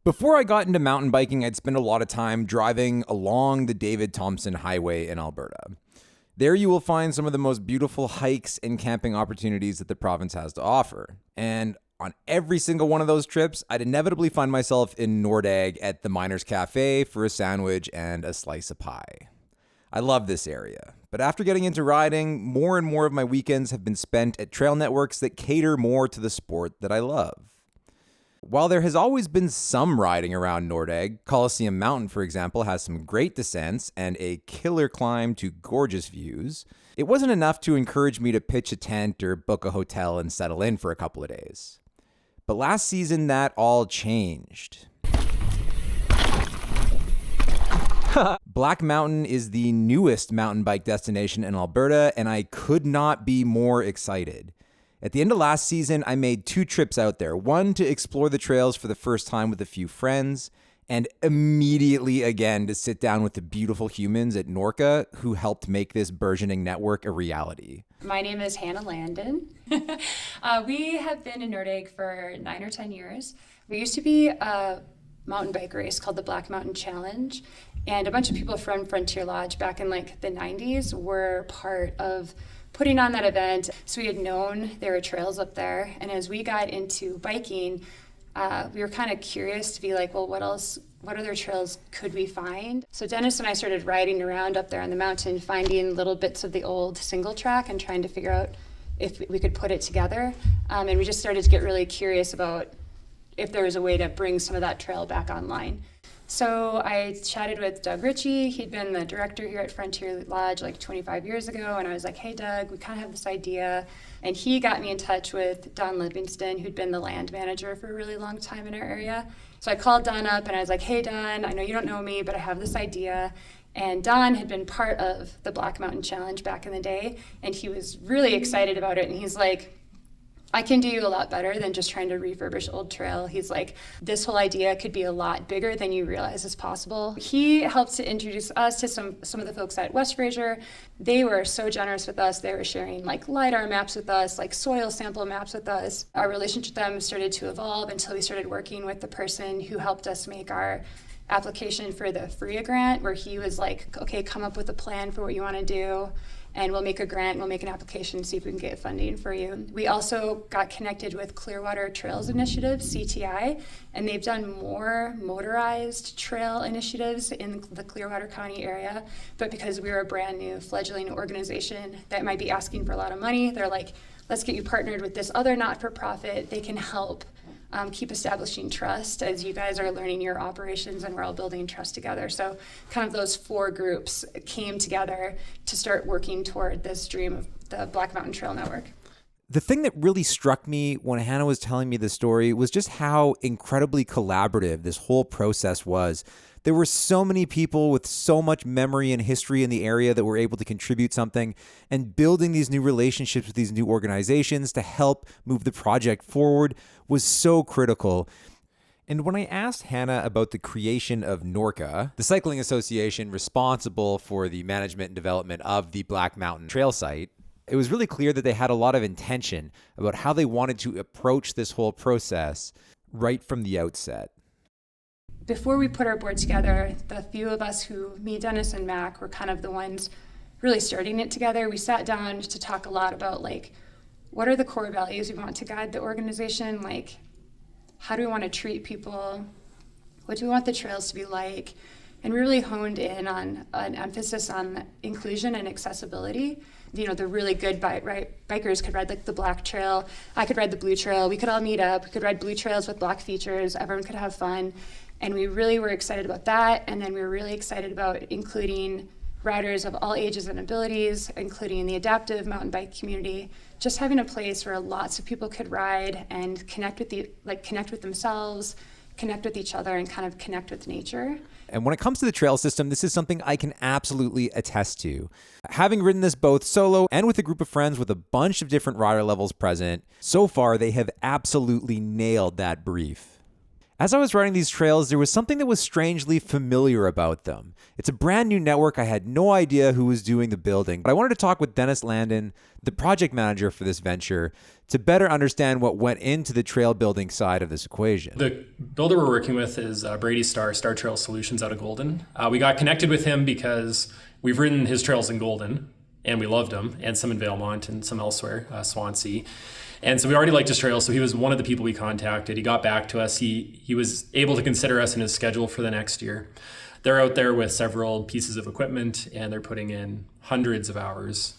Before I got into mountain biking, I'd spend a lot of time driving along the David Thompson Highway in Alberta. There you will find some of the most beautiful hikes and camping opportunities that the province has to offer. And on every single one of those trips, I'd inevitably find myself in Nordegg at the Miners Cafe for a sandwich and a slice of pie. I love this area, but after getting into riding, more and more of my weekends have been spent at trail networks that cater more to the sport that I love. While there has always been some riding around Nordegg, Coliseum Mountain, for example, has some great descents and a killer climb to gorgeous views, it wasn't enough to encourage me to pitch a tent or book a hotel and settle in for a couple of days. But last season, that all changed. Black Mountain is the newest mountain bike destination in Alberta, and I could not be more excited. At the end of last season, I made 2 trips out there. One to explore the trails for the first time with a few friends, and immediately again to sit down with the beautiful humans at NORCA who helped make this burgeoning network a reality. My name is Hannah Landon. We have been in Nordegg for 9 or 10 years. We used to be a mountain bike race called the Black Mountain Challenge, and a bunch of people from Frontier Lodge back in like the 90s were part of putting on that event. So we had known there were trails up there, and as we got into biking, we were kind of curious to be like, well, what other trails could we find? So Dennis and I started riding around up there on the mountain, finding little bits of the old single track and trying to figure out if we could put it together. And we just started to get really curious about if there was a way to bring some of that trail back online. So I chatted with Doug Ritchie. He'd been the director here at Frontier Lodge like 25 years ago. And I was like, hey, Doug, we kind of have this idea. And he got me in touch with Don Livingston, who'd been the land manager for a really long time in our area. So I called Don up and I was like, hey, Don, I know you don't know me, but I have this idea. And Don had been part of the Black Mountain Challenge back in the day. And he was really excited about it. And he's like, I can do you a lot better than just trying to refurbish old trail. He's like, this whole idea could be a lot bigger than you realize is possible. He helped to introduce us to some of the folks at West Fraser. They were so generous with us. They were sharing like LiDAR maps with us, like soil sample maps with us. Our relationship with them started to evolve until we started working with the person who helped us make our application for the FRIA grant, where he was like, okay, come up with a plan for what you want to do. And we'll make a grant, we'll make an application, see if we can get funding for you. We also got connected with Clearwater Trails Initiative, CTI, and they've done more motorized trail initiatives in the Clearwater County area. But because we were a brand new fledgling organization that might be asking for a lot of money, they're like, let's get you partnered with this other not-for-profit. They can help keep establishing trust as you guys are learning your operations and we're all building trust together. So kind of those 4 groups came together to start working toward this dream of the Black Mountain Trail Network. The thing that really struck me when Hannah was telling me the story was just how incredibly collaborative this whole process was. There were so many people with so much memory and history in the area that were able to contribute something, and building these new relationships with these new organizations to help move the project forward was so critical. And when I asked Hannah about the creation of NORCA, the cycling association responsible for the management and development of the Black Mountain Trail site, it was really clear that they had a lot of intention about how they wanted to approach this whole process right from the outset. Before we put our board together, the few of us me, Dennis, and Mac were kind of the ones really starting it together. We sat down to talk a lot about like, what are the core values we want to guide the organization? Like, how do we want to treat people? What do we want the trails to be like? And we really honed in on an emphasis on inclusion and accessibility. You know, the really good bikers could ride like the black trail. I could ride the blue trail. We could all meet up. We could ride blue trails with black features. Everyone could have fun. And we really were excited about that. And then we were really excited about including riders of all ages and abilities, including the adaptive mountain bike community, just having a place where lots of people could ride and connect with themselves, connect with each other, and kind of connect with nature. And when it comes to the trail system, this is something I can absolutely attest to. Having ridden this both solo and with a group of friends with a bunch of different rider levels present, so far they have absolutely nailed that brief. As I was riding these trails, there was something that was strangely familiar about them. It's a brand new network. I had no idea who was doing the building, but I wanted to talk with Dennis Landon, the project manager for this venture, to better understand what went into the trail building side of this equation. The builder we're working with is Brady Star Trail Solutions out of Golden. We got connected with him because we've ridden his trails in Golden, and we loved them, and some in Valemont and some elsewhere, Swansea. And so we already liked his trails, so he was one of the people we contacted. He got back to us. He was able to consider us in his schedule for the next year. They're out there with several pieces of equipment, and they're putting in hundreds of hours,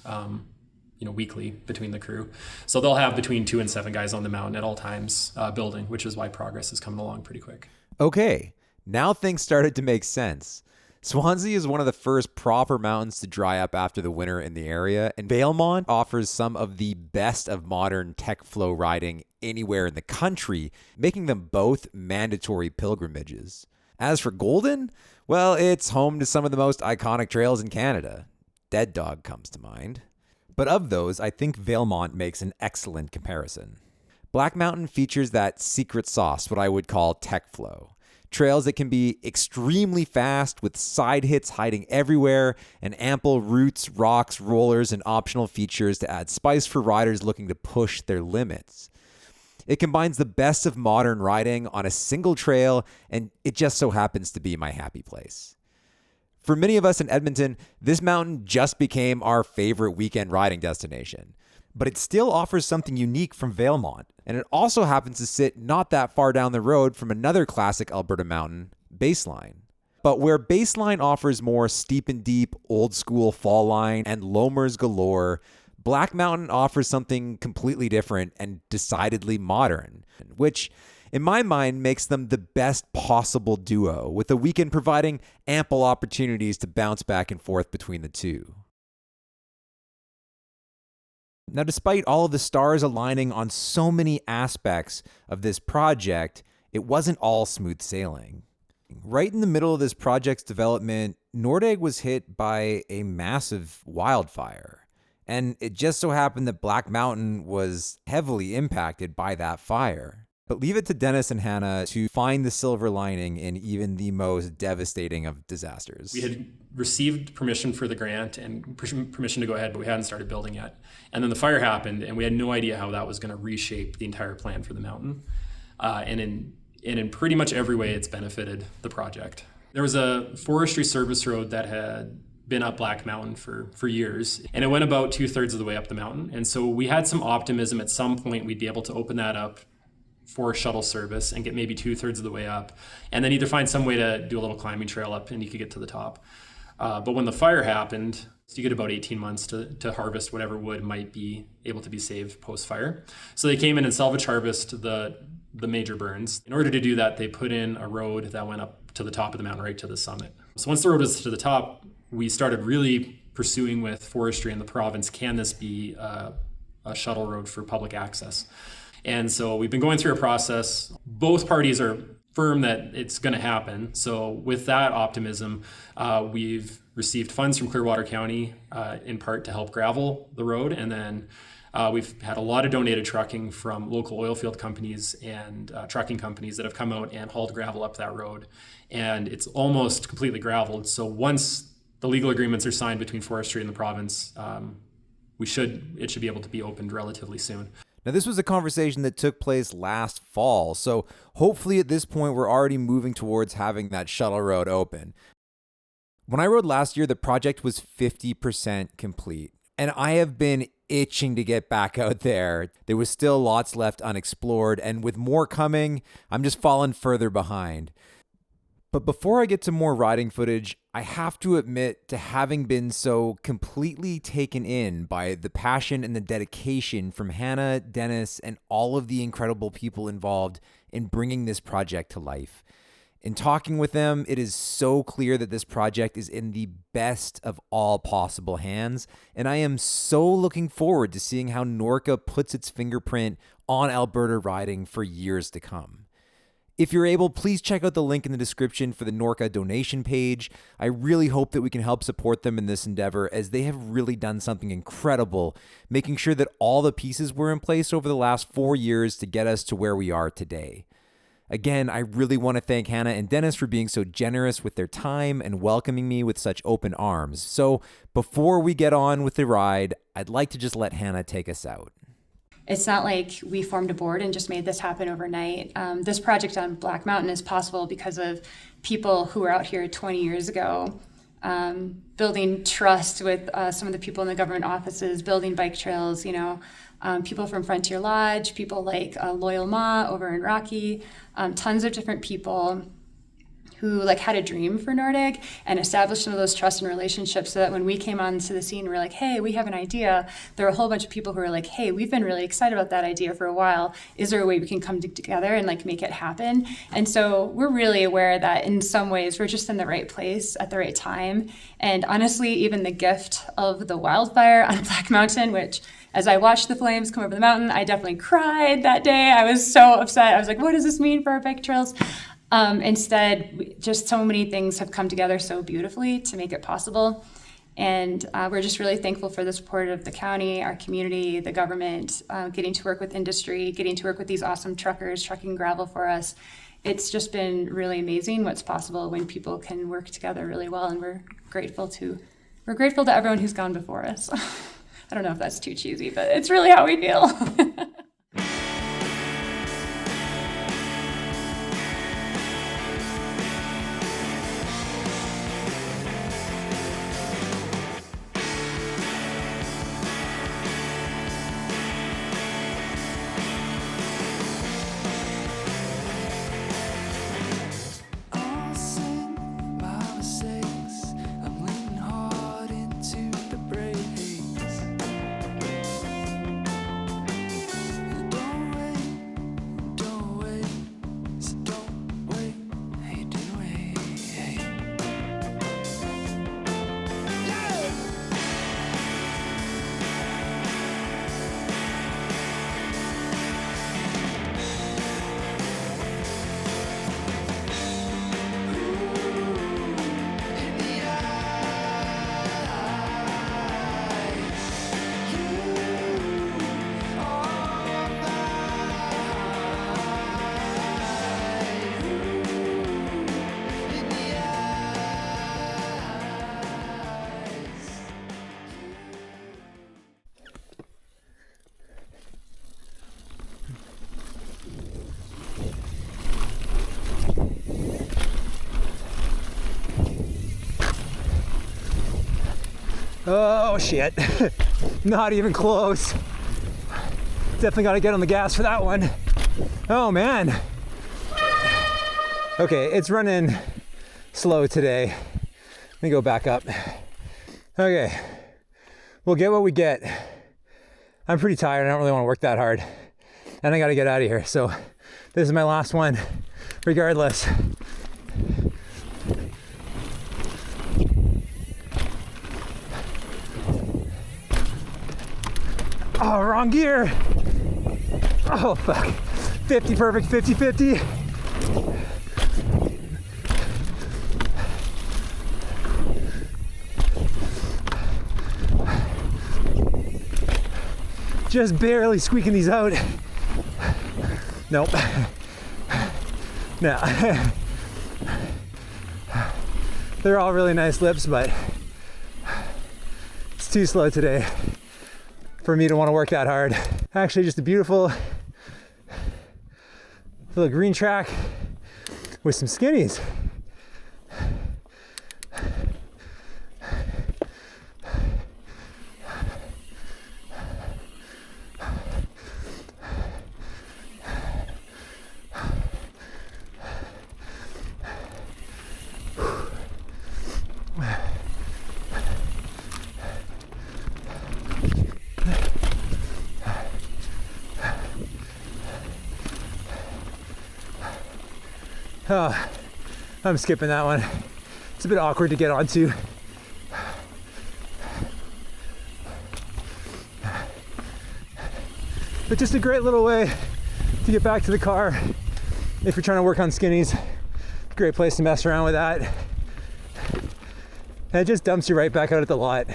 weekly between the crew. So they'll have between 2 and 7 guys on the mountain at all times building, which is why progress is coming along pretty quick. Okay, now things started to make sense. Swansea is one of the first proper mountains to dry up after the winter in the area, and Valemont offers some of the best of modern tech flow riding anywhere in the country, making them both mandatory pilgrimages. As for Golden, well, it's home to some of the most iconic trails in Canada. Dead Dog comes to mind. But of those, I think Valemont makes an excellent comparison. Black Mountain features that secret sauce, what I would call tech flow. Trails that can be extremely fast with side hits hiding everywhere and ample routes, rocks, rollers, and optional features to add spice for riders looking to push their limits. It combines the best of modern riding on a single trail, and it just so happens to be my happy place. For many of us in Edmonton, this mountain just became our favorite weekend riding destination. But it still offers something unique from Valemont, and it also happens to sit not that far down the road from another classic Alberta mountain, Baseline. But where Baseline offers more steep and deep, old school fall line and loamers galore, Black Mountain offers something completely different and decidedly modern, which in my mind makes them the best possible duo, with the weekend providing ample opportunities to bounce back and forth between the two. Now, despite all of the stars aligning on so many aspects of this project, it wasn't all smooth sailing. Right in the middle of this project's development, Nordegg was hit by a massive wildfire. And it just so happened that Black Mountain was heavily impacted by that fire. But leave it to Dennis and Hannah to find the silver lining in even the most devastating of disasters. We had received permission for the grant and permission to go ahead, but we hadn't started building yet. And then the fire happened, and we had no idea how that was going to reshape the entire plan for the mountain. And in pretty much every way, it's benefited the project. There was a forestry service road that had been up Black Mountain for years, and it went about 2/3 of the way up the mountain. And so we had some optimism at some point we'd be able to open that up for shuttle service and get maybe 2/3 of the way up, and then either find some way to do a little climbing trail up and you could get to the top. But when the fire happened, you get about 18 months to harvest whatever wood might be able to be saved post-fire. So they came in and salvage harvest the major burns. In order to do that, they put in a road that went up to the top of the mountain, right to the summit. So once the road was to the top, we started really pursuing with forestry in the province, can this be a shuttle road for public access? And so we've been going through a process. Both parties are firm that it's going to happen. So with that optimism, we've received funds from Clearwater County in part to help gravel the road. And then we've had a lot of donated trucking from local oil field companies and trucking companies that have come out and hauled gravel up that road. And it's almost completely graveled. So once the legal agreements are signed between forestry and the province, it should be able to be opened relatively soon. Now, this was a conversation that took place last fall, so hopefully at this point we're already moving towards having that shuttle road open. When I rode last year, the project was 50% complete, and I have been itching to get back out there. There was still lots left unexplored, and with more coming, I'm just falling further behind. But before I get to more riding footage, I have to admit to having been so completely taken in by the passion and the dedication from Hannah, Dennis, and all of the incredible people involved in bringing this project to life. In talking with them, it is so clear that this project is in the best of all possible hands, and I am so looking forward to seeing how NORCA puts its fingerprint on Alberta riding for years to come. If you're able, please check out the link in the description for the NORCA donation page. I really hope that we can help support them in this endeavor, as they have really done something incredible, making sure that all the pieces were in place over the last 4 years to get us to where we are today. Again, I really want to thank Hannah and Dennis for being so generous with their time and welcoming me with such open arms. So before we get on with the ride, I'd like to just let Hannah take us out. It's not like we formed a board and just made this happen overnight. This project on Black Mountain is possible because of people who were out here 20 years ago, building trust with some of the people in the government offices, building bike trails, people from Frontier Lodge, people like Loyal Ma over in Rocky, tons of different people who had a dream for Nordic and established some of those trust and relationships so that when we came onto the scene, we're like, hey, we have an idea. There were a whole bunch of people who were like, hey, we've been really excited about that idea for a while. Is there a way we can come together and make it happen? And so we're really aware that in some ways we're just in the right place at the right time. And honestly, even the gift of the wildfire on Black Mountain, which as I watched the flames come over the mountain, I definitely cried that day. I was so upset. I was like, what does this mean for our bike trails? Instead, just so many things have come together so beautifully to make it possible. And we're just really thankful for the support of the county, our community, the government, getting to work with industry, getting to work with these awesome truckers, trucking gravel for us. It's just been really amazing what's possible when people can work together really well. And we're grateful to everyone who's gone before us. I don't know if that's too cheesy, but it's really how we feel. Oh shit, not even close. Definitely gotta get on the gas for that one. Oh man. Okay, it's running slow today. Let me go back up. Okay, we'll get what we get. I'm pretty tired, I don't really wanna work that hard. And I gotta get out of here, so this is my last one, regardless. Oh, wrong gear. Oh, fuck. 50, perfect, 50-50. Just barely squeaking these out. Nope. No. They're all really nice lips, but it's too slow today for me to want to work that hard. Actually, just a beautiful little green track with some skinnies. Oh, I'm skipping that one. It's a bit awkward to get onto. But just a great little way to get back to the car if you're trying to work on skinnies. Great place to mess around with that. And it just dumps you right back out at the lot.